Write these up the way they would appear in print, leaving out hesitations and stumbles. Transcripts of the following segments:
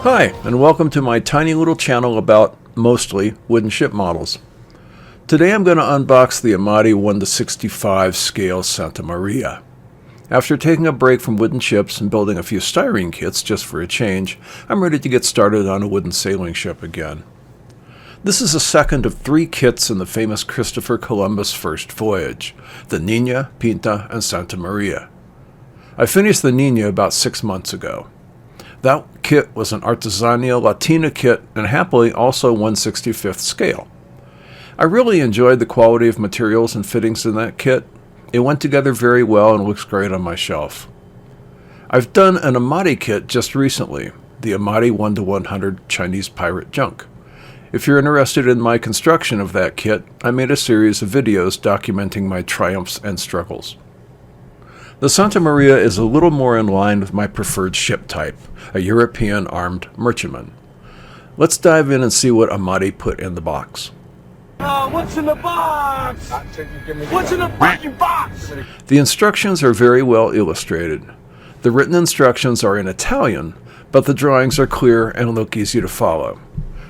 Hi, and welcome to my tiny little channel about, mostly, wooden ship models. Today I'm going to unbox the Amati 1:65 scale Santa Maria. After taking a break from wooden ships and building a few styrene kits just for a change, I'm ready to get started on a wooden sailing ship again. This is the second of 3 kits in the famous Christopher Columbus first voyage, the Nina, Pinta, and Santa Maria. I finished the Nina about 6 months ago. That kit was an Artesania Latina kit and happily also 1/65th scale. I really enjoyed the quality of materials and fittings in that kit. It went together very well and looks great on my shelf. I've done an Amati kit just recently, the Amati 1:100 Chinese Pirate Junk. If you're interested in my construction of that kit, I made a series of videos documenting my triumphs and struggles. The Santa Maria is a little more in line with my preferred ship type, a European armed merchantman. Let's dive in and see what Amati put in the box. What's in the box? What's in the fucking box? The instructions are very well illustrated. The written instructions are in Italian, but the drawings are clear and look easy to follow.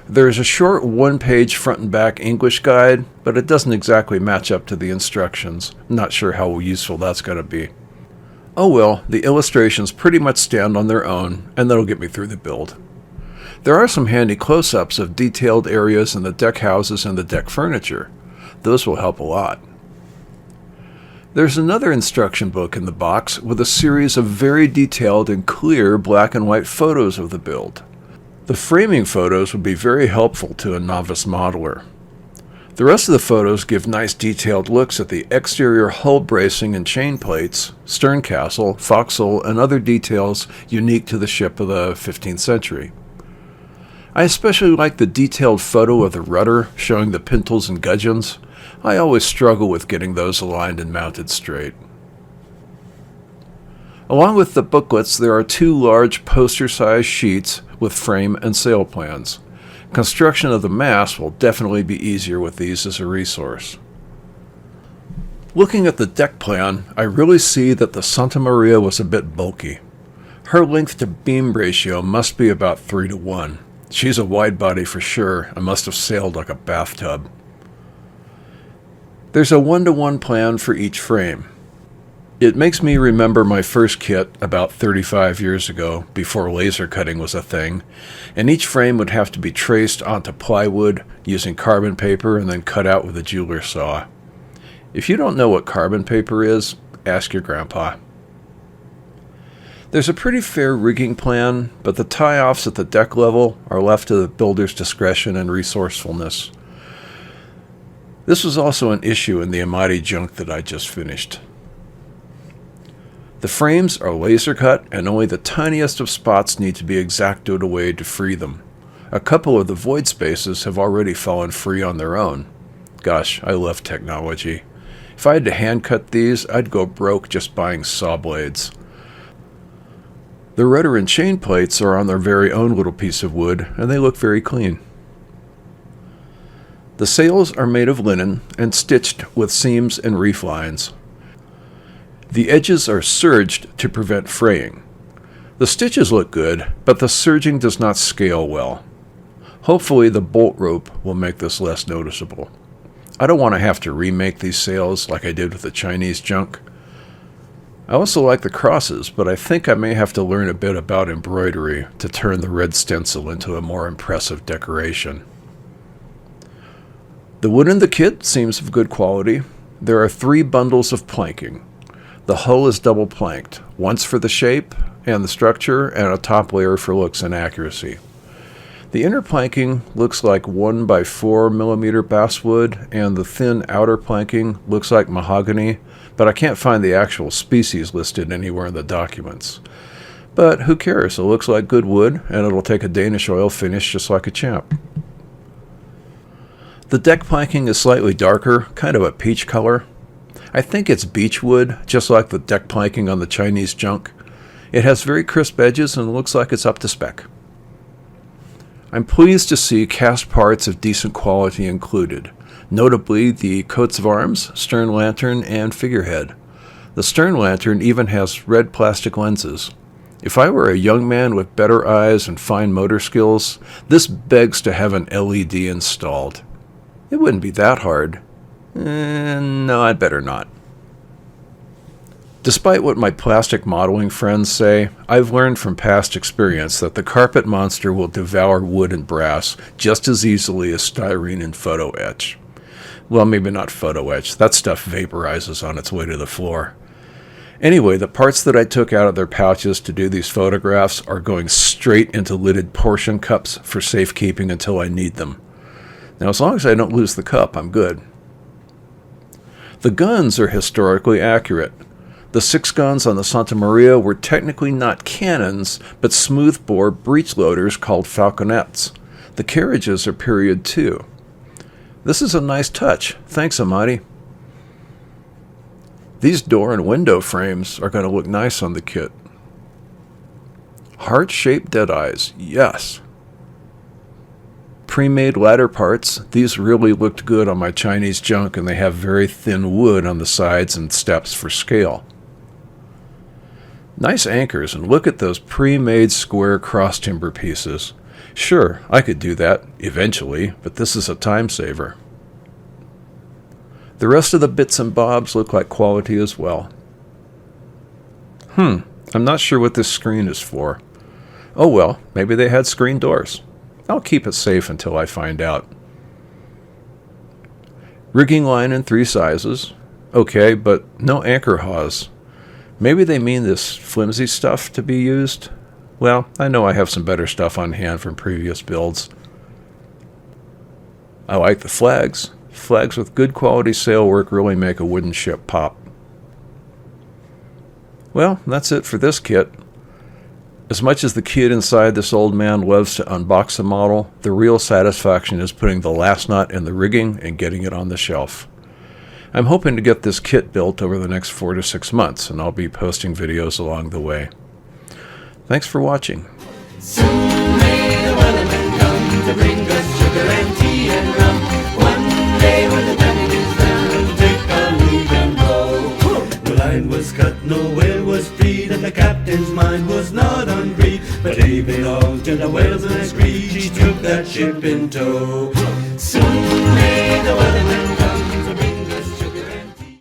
There is a short 1-page front and back English guide, but it doesn't exactly match up to the instructions. Not sure how useful that's going to be. Oh well, the illustrations pretty much stand on their own, and that'll get me through the build. There are some handy close-ups of detailed areas in the deck houses and the deck furniture. Those will help a lot. There's another instruction book in the box with a series of very detailed and clear black and white photos of the build. The framing photos would be very helpful to a novice modeler. The rest of the photos give nice detailed looks at the exterior hull bracing and chain plates, stern castle, forecastle, and other details unique to the ship of the 15th century. I especially like the detailed photo of the rudder showing the pintles and gudgeons. I always struggle with getting those aligned and mounted straight. Along with the booklets, there are 2 large poster-sized sheets with frame and sail plans. Construction of the mast will definitely be easier with these as a resource. Looking at the deck plan, I really see that the Santa Maria was a bit bulky. Her length to beam ratio must be about 3:1. She's a wide body for sure and must have sailed like a bathtub. There's a 1:1 plan for each frame. It makes me remember my first kit about 35 years ago, before laser cutting was a thing, and each frame would have to be traced onto plywood using carbon paper and then cut out with a jeweler saw. If you don't know what carbon paper is, ask your grandpa. There's a pretty fair rigging plan, but the tie-offs at the deck level are left to the builder's discretion and resourcefulness. This was also an issue in the Amati junk that I just finished. The frames are laser cut and only the tiniest of spots need to be exactoed away to free them. A couple of the void spaces have already fallen free on their own. Gosh, I love technology. If I had to hand cut these, I'd go broke just buying saw blades. The rudder and chain plates are on their very own little piece of wood and they look very clean. The sails are made of linen and stitched with seams and reef lines. The edges are serged to prevent fraying. The stitches look good, but the serging does not scale well. Hopefully the bolt rope will make this less noticeable. I don't want to have to remake these sails like I did with the Chinese junk. I also like the crosses, but I think I may have to learn a bit about embroidery to turn the red stencil into a more impressive decoration. The wood in the kit seems of good quality. There are 3 bundles of planking. The hull is double planked, once for the shape and the structure, and a top layer for looks and accuracy. The inner planking looks like 1x4mm basswood, and the thin outer planking looks like mahogany, but I can't find the actual species listed anywhere in the documents. But who cares? It looks like good wood, and it'll take a Danish oil finish just like a champ. The deck planking is slightly darker, kind of a peach color. I think it's beechwood, just like the deck planking on the Chinese junk. It has very crisp edges and looks like it's up to spec. I'm pleased to see cast parts of decent quality included, notably the coats of arms, stern lantern, and figurehead. The stern lantern even has red plastic lenses. If I were a young man with better eyes and fine motor skills, this begs to have an LED installed. It wouldn't be that hard. No, I'd better not. Despite what my plastic modeling friends say, I've learned from past experience that the carpet monster will devour wood and brass just as easily as styrene and photo etch. Well, maybe not photo etch. That stuff vaporizes on its way to the floor. Anyway, the parts that I took out of their pouches to do these photographs are going straight into lidded portion cups for safekeeping until I need them. Now, as long as I don't lose the cup, I'm good. The guns are historically accurate. The 6 guns on the Santa Maria were technically not cannons, but smoothbore breech loaders called falconets. The carriages are period 2. This is a nice touch. Thanks, Amati. These door and window frames are going to look nice on the kit. Heart-shaped deadeyes, yes. Pre-made ladder parts, these really looked good on my Chinese junk, and they have very thin wood on the sides and steps for scale. Nice anchors, and look at those pre-made square cross timber pieces. Sure, I could do that eventually, but this is a time saver. The rest of the bits and bobs look like quality as well. I'm not sure what this screen is for. Oh well, maybe they had screen doors. I'll keep it safe until I find out. Rigging line in 3 sizes. Okay, but no anchor hawse. Maybe they mean this flimsy stuff to be used? Well, I know I have some better stuff on hand from previous builds. I like the flags. Flags with good quality sailwork really make a wooden ship pop. Well, that's it for this kit. As much as the kid inside this old man loves to unbox a model, the real satisfaction is putting the last knot in the rigging and getting it on the shelf. I'm hoping to get this kit built over the next 4 to 6 months, and I'll be posting videos along the way. Thanks for watching. Soon may the wellerman come to bring us sugar and tea and rum. One day when the time is done, take our leave and go. No line was cut, no whale was freed, and the captain's mind was not unfree. But he belonged to the whalesman's creed, he took that ship in tow. Soon may the wellerman